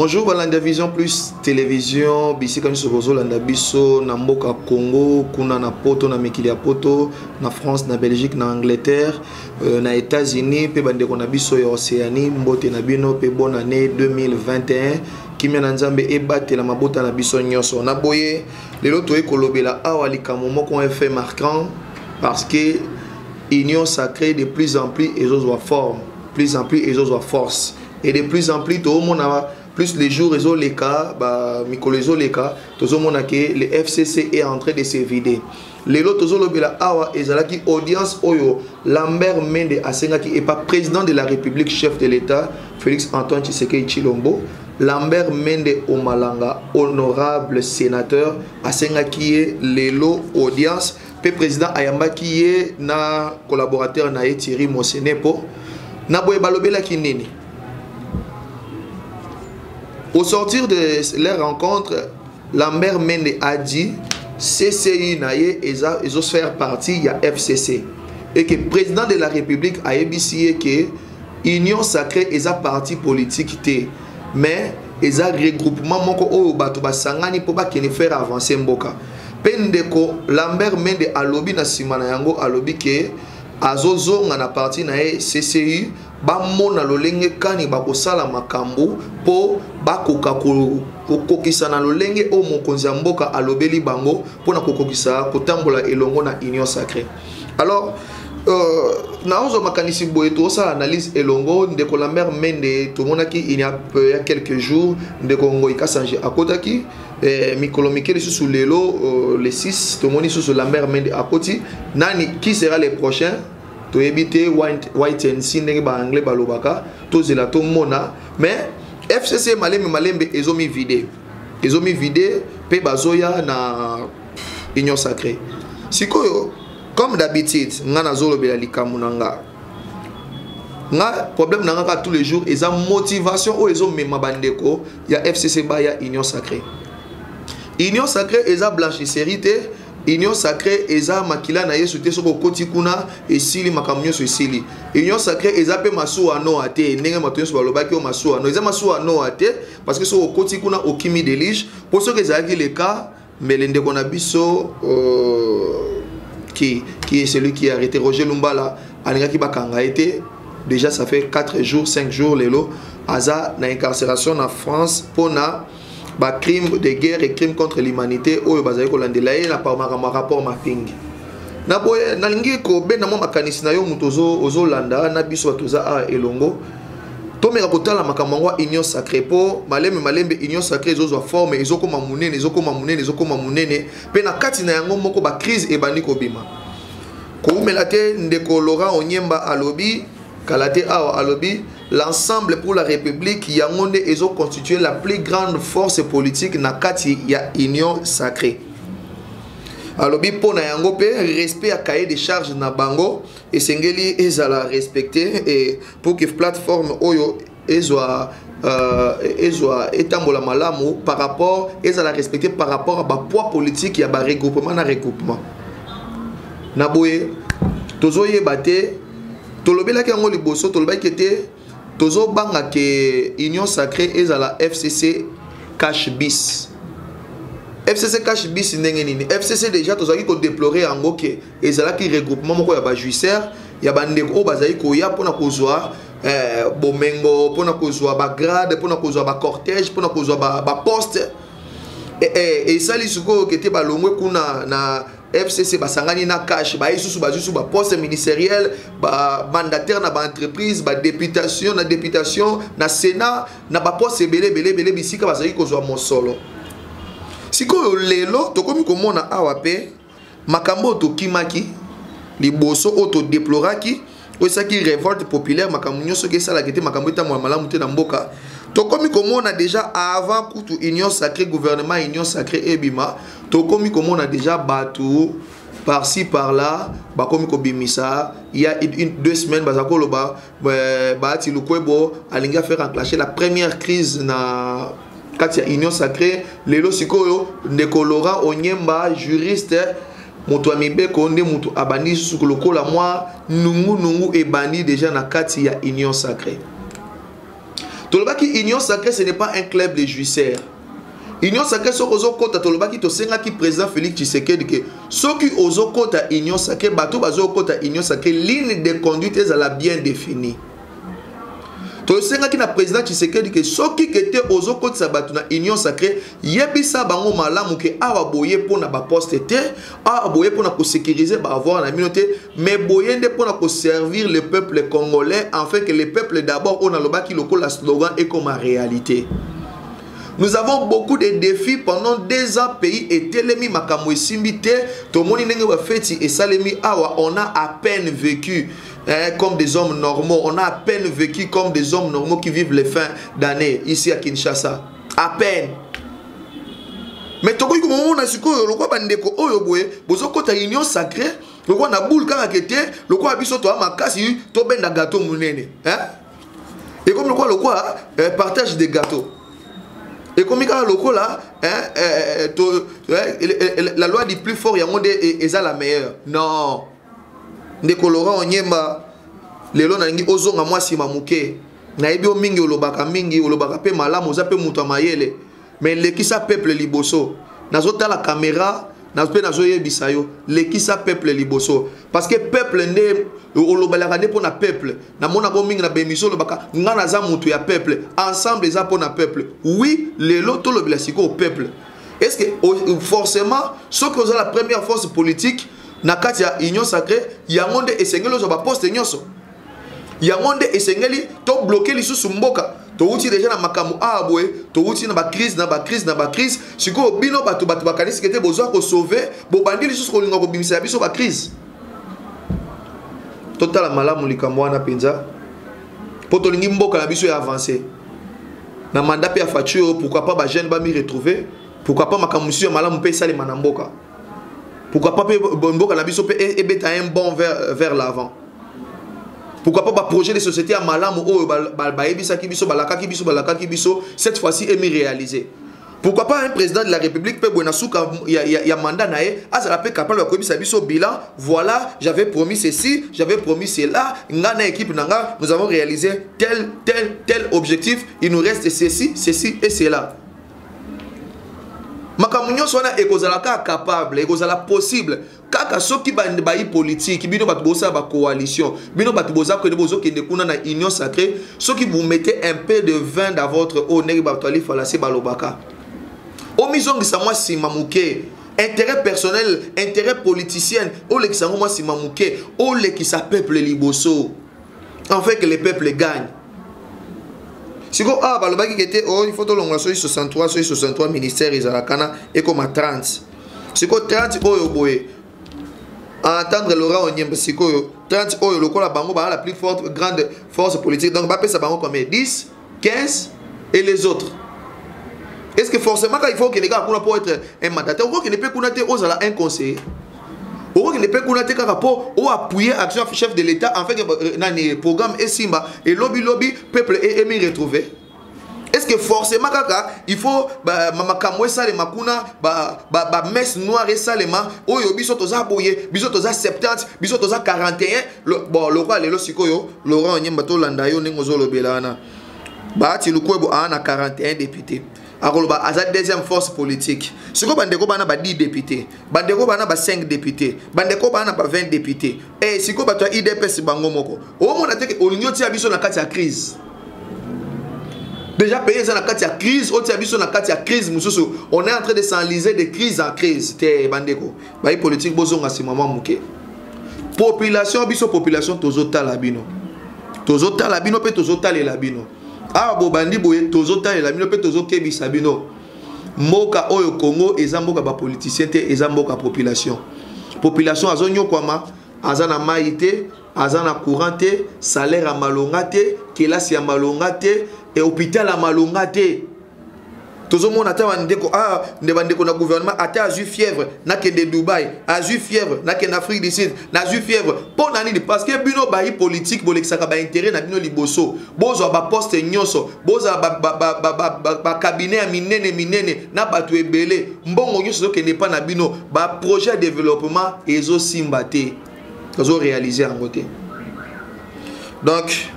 Bonjour Balanda Vision Plus Télévision, bisi comme ce bozo landa biso na mboka Congo, kuna na poto na mikili ya poto, na France, na Belgique, na Angleterre, na États-Unis, pe bande ko na biso ya Océanie, mbote na bino pe bonne année 2021. Kimia na nzambe ebate la mabota na biso nyonso. Na boye lelo to ekolobela awa likamo moko fait marquant parce que union sacrée de plus en plus et aux forme, plus en plus et aux force. Et de plus en plus, tout le monde a plus les jours, les cas, les cas, tout le monde a que le FCC est en train de se vider. Les autres, tout le monde a qui audience Oyo, Lambert Mende Asenga qui est pas président de la République, chef de l'État, Félix Antoine Tshisekedi Tshilombo, Lambert Mende Omalanga, honorable sénateur, Asenga qui est l'élo audience, puis président Ayamba qui est na collaborateur na Thierry Mosenepo, na boye balobela kinini. Au sortir de leur rencontre, Lambert Mende a dit CCI naye ils ont faire partie ya FCC et que le président de la République a ébissé que Union sacrée est un parti politique té mais ils ont regroupement moko o bato basangani pour ba kene faire avancer mboka. Pendeko Lambert Mende alobi na simana yango alobi ke azozonga na parti na CCI ba mona lolenge kani ba kosala makambo po ba koka kokokisa na lolenge o mokonzi mboka alobeli bango pona kokokisa kotambola elongo na union sacrée. Alors na ozo makanisi boye to sa analyse elongo ndeko Lambert Mende to monaki il y a quelques jours ndeko ngoika sanje akotaki mikolo mikeli sous lelo les 6 to moni sous Lambert Mende akoti nani qui sera le prochain to éviter white and sin ba anglais balobaka to zela to mona mais FCC malembe ezomi vide pe bazoya na union sacrée sikoyo comme d'habitude ngana zolo bela likamu nanga nga problème nanga ka tous les jours eza motivation o ezo mema bandeko ya FCC ba ya union sacrée eza blanchisserie te. Union sacrée eza makila na yesu te soko koti kuna esili makamnyo so esili. Union sacrée eza pe masu ano ate ndenge matonyo so balobaki o masu ano eza masu ano ate parce que soko koti kuna okimi delige pour ce que ezaki le cas melende kona biso qui est celui qui a arrêté Roger Lumbala alingaki bakanga été déjà ça fait 4 jours 5 jours lelo aza na incarcération en France pona ba crime de guerre et crime contre l'humanité oyo bazali ko landela ye na par rapport mapping na boye na lingi ko bena mo makanisi na yo mutozo ozolanda na biso toza a elongo to meka kotala makambo union sacrée po malembe union sacrée ezozo forme ezokoma munene pe na kati na yango moko ba crise ebandi ko bima ko umela te ndeko Laurent Onyemba alobi kalate awa alobi l'ensemble pour la République yangonde ezo constituer la plus grande force politique na kati ya union sacrée. Alobi pona yango pe respect à cahier de charges na bango et sengeli ezala respecter et pour que plateforme oyo ezwa etambola malamu par rapport ezala respecter par rapport à ba poids politique ya ba regroupement na boye tozoye baté tolobela ki yango liboso tolobaki te tozo banga ke union sacrée ezala FCC cash bis ndenge nini FCC déjà tozaki ko déplorer yango ke ezala ki regroupement moko ya ba juicer ya bandeko bazali ko ya pona kozwa bomengo pona kozwa ba grade pona kozwa ba cortège pona kozwa ba poste et sali suko ke te balongwe kuna na FCC basangani na cash ba isusu bazusu ba poste ministériel ba mandataire na ba entreprise ba députation na sénat na ba poste belé bisika bazali kozwa mosolo sikoyo lelo tokomi komona awa pe makambo to kimaki liboso auto déploraki osaki révolte populaire makambo nyoso ke sala kete makambo eta malamu te na mboka tokomi komona déjà avant kutu union sacrée gouvernement union sacrée ebima tokomi komona déjà batu par-ci par-là bakomi kobimisa il y a 2 semaines bazakolo baati lukwebo alinga faire enclencher la première crise na kati ya union sacrée lelo sikoyo ndeko Laurent Onyemba juriste moto amibeko nde moto abandi sukolokola mwa nungu ebandi déjà na kati ya union sacrée Tolobaki Union Sacrée, ce n'est pas un club de jouisseurs. Union Sacrée, ce qui kota tolobaki to senga ki président Félix Tshisekedi que ce qui ozo kota Union Sacrée, bato bazo kota Union Sacrée, ligne de conduite est la bien définie. To senga ki na président Tshisekedi que ce qui était ozo kota sa bato na Union Sacrée, yebisa bango malamu ke awa boye pona ba poste te, awa boye pona ko sécuriser ba avoir la communauté, mais boye nde pona ko servir le peuple congolais afin que le peuple d'abord on a lobaki loko la slogan et comme en réalité. Nous avons beaucoup de défis pendant 2 ans. Pays et Telemi Makamwe Simbite, Tomoni Nenge Wafeti et Salemi Awa, on a à peine vécu comme des hommes normaux. On a à peine vécu comme des hommes normaux qui vivent les fins d'année ici à Kinshasa. À peine. Mais Tokoy on a su que le roi Bandeko Oyoboé, Bozoko ta union sacrée, le roi Naboul Karakete, le roi Abisso Toa Makasi, Tobenda gâteau Mounene. Et comme le roi partage des gâteaux. Et comme il y a le loco là, la loi dit plus fort, il y a monde et ça la meilleure. Non. Ne colorant nyemba, les lois n'angi ozonga moi si mamuke. Na ebi o mingi olobaka pe malamu zape muto mayele. Mais le qui ça peuple liboso. Nazota la caméra, nazpe nazoye bisayo. Le qui ça peuple liboso. Parce que peuple ne olobalaka ne pona peuple. Na mona bo mingi na bemiso lobaka ngana za mutu ya peuple. Ensemble za pona peuple. Oui, les loto lobela siko au peuple. Est-ce que forcément ceux qui ont la première force politique na kati ya union sacrée, yangonde esengeli zo ba poste nyonso. Yangonde esengeli to bloquer lisusu mboka. To uti déjà na makamu abwe, to uti na ba crise siko bino batu bakanisi kete besoin ko sauver, bo bandi lisusu ko linga ko bimisa biso ba crise. Total malamu likambo wana penza. Poto lingi mboka na biso ya avancer. Na mandat pe ya fature, pourquoi pas ba jeune ba mi retrouver, pourquoi pas makamu ya malamu pe sale manamboka. Pourquoi pas mboka na biso pe ebeta un bon vers l'avant. Pourquoi pas un projet de société à malamu cette fois-ci est mis réalisé. Pourquoi pas un président de la République peut il y a mandat naé à ça peut capable de bilan. Voilà, j'avais promis ceci, j'avais promis cela. Équipe nous avons réalisé tel objectif. Il nous reste ceci et cela. Makamunyo sona ekozalaka capable, ekozala possible. Kaka soki bayi politique, bino batbosa ba coalition, bino batbosa ko bozo kende kuna na union sacrée, soki vous mettez un peu de vin dans votre eau, negi batwali falasi balobaka. Omizongi sa moi simamuke, intérêt personnel, intérêt politicien, ole ki sa moi simamuke, ole ki sa peuple liboso. En fait que le peuple gagne. Si vous avez il faut que 63 ministères et comme à 30. Si vous 30 entendre Laurent Onyembe, 30 la plus forte grande force politique. Donc, ça va comme 10, 15 et les autres. Est-ce que forcément, il faut que les gars pour être un mandataire, il faut qu'il ne peut pas un conseiller. Il faut qu'il ne peut pas appuyer l'action du chef de l'État en fait que programme et Simba et lobby peuple est mis retrouvé. Est-ce que forcément il faut mamakamwe salema kuna messe noire et salema oyo biso toza boye biso toza 70 biso toza 41 bon le roi lelo sikoyo Laurent Onyemba to landa yo nengozo lobelana ba ti lukwebo ana 41 députés. Akoloba aza deuxième force politique. Siko bandeko bana ba 10 députés, bandeko bana ba 5 députés, bandeko bana ba 20 députés. Et siko bato IDPS bango moko. O mona te ke olinyo ti abiso na kati ya crise. Déjà payé ça na kati ya crise, o ti abiso na kati ya crise mususu. On est en train de s'enliser de crise en crise. Te bandeko. Ba politique bozonga si maman muke. Population biso population tozota labino. Tozota labino pe tozota le labino. Ah bo bandi boye tozota la mino pe tozo kebisa bino mboka oyo Congo eza mboka ba politicien te eza mboka population azonyo kwama azana maite azana courant te salaire a malonga te kelasi ya malonga te et hôpital a malonga te tozo mona ta bandeko bandeko na gouvernement ata a eu fièvre na kende Dubaï a eu fièvre na kende Afrique du Sud na eu fièvre pour nani parce que bino bayi politique bolekisaka ba intérêt na bino liboso bozo ba poste nyonso bozo ba cabinet ya minene na batu ebele mbongo nyonso kende pa na bino ba projet de développement ezo simba te tozo réaliser en côté donc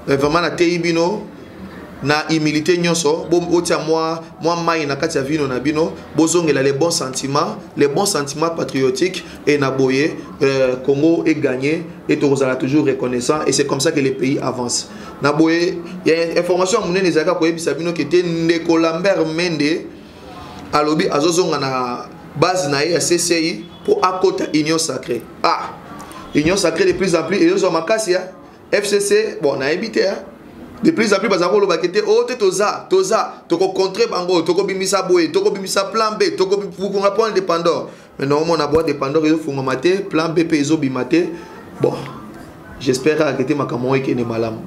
vraiment na tei bino na humilité nyonso bo otia moi mai na kati ya vino na bino bozongela les bons sentiments patriotiques et na boye Congo est gagné et tozala toujours reconnaissant et c'est comme ça que les pays avancent na boye il y a information munene zaka ko yebisa bino que te Ndeko Lambert Mende alobi azozonga na base na ya CCI pour akota Union Sacrée. Union Sacrée de plus en plus et zo makasi ya FCC bon na ebité de plus en plus bazako lo bakete o te toza toko contrer bango toko bimisa boye toko bimisa plan B toko bukunga point dépendant mais normalement na boîte dépendant ils font maté plan B peso bimate bon j'espère que makamon et ne malam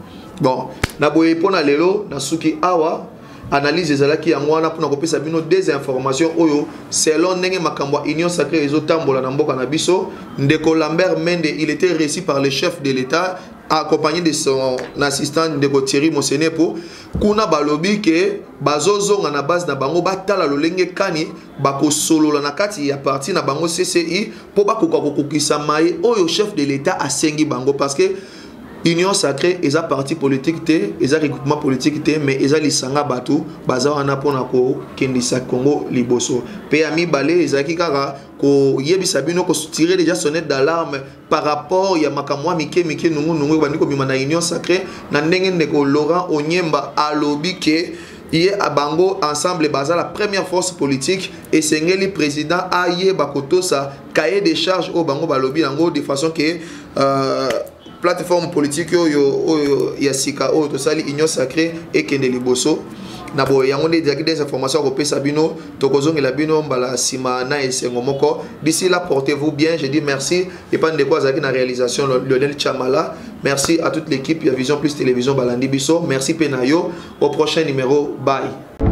bon na boye pona lelo na suki awa analyse ezalaki yango wana pona kopesa bino des informations oyo selon ndenge makambo Union Sacrée ezotambola na mboka na biso. Ndeko Lambert Mende il était reçu par le chef de l'État accompagné de son assistant Ndeko Thierry Mosenepo kuna balobi ke bazozonga na base na bango batala lolenge kani bakosolola na kati ya parti na bango CCI po bakoka kokokisa mai oyo chef de l'État asengi bango parce que Union Sacrée eza parti politique te eza regroupement politique te mais eza lisanga batu baza wana pona ko kendisa Congo liboso pe ami balé ezaki kaka ko yebisa bino ko tirer déjà sonnette d'alarme par rapport ya makamwa mike nungu bandiko bima na Union Sacrée na ndenge ndeko Laurent Onyemba alobi ke Iye abango ensemble baza la première force politique et sengeli président aye bakoto sa cahier de charge au bango balobi yango de façon que plateforme politique yo yasika o to sali Union Sacrée et kende liboso na bo yango des informations ko pesa bino to kozongela bino mbala sima na esengo moko. D'ici là portez-vous bien, je dis merci et pas de quoi na réalisation Lionel Chamala. Merci à toute l'équipe Vision Plus Télévision Balandi Biso, merci Penayo, au prochain numéro, bye.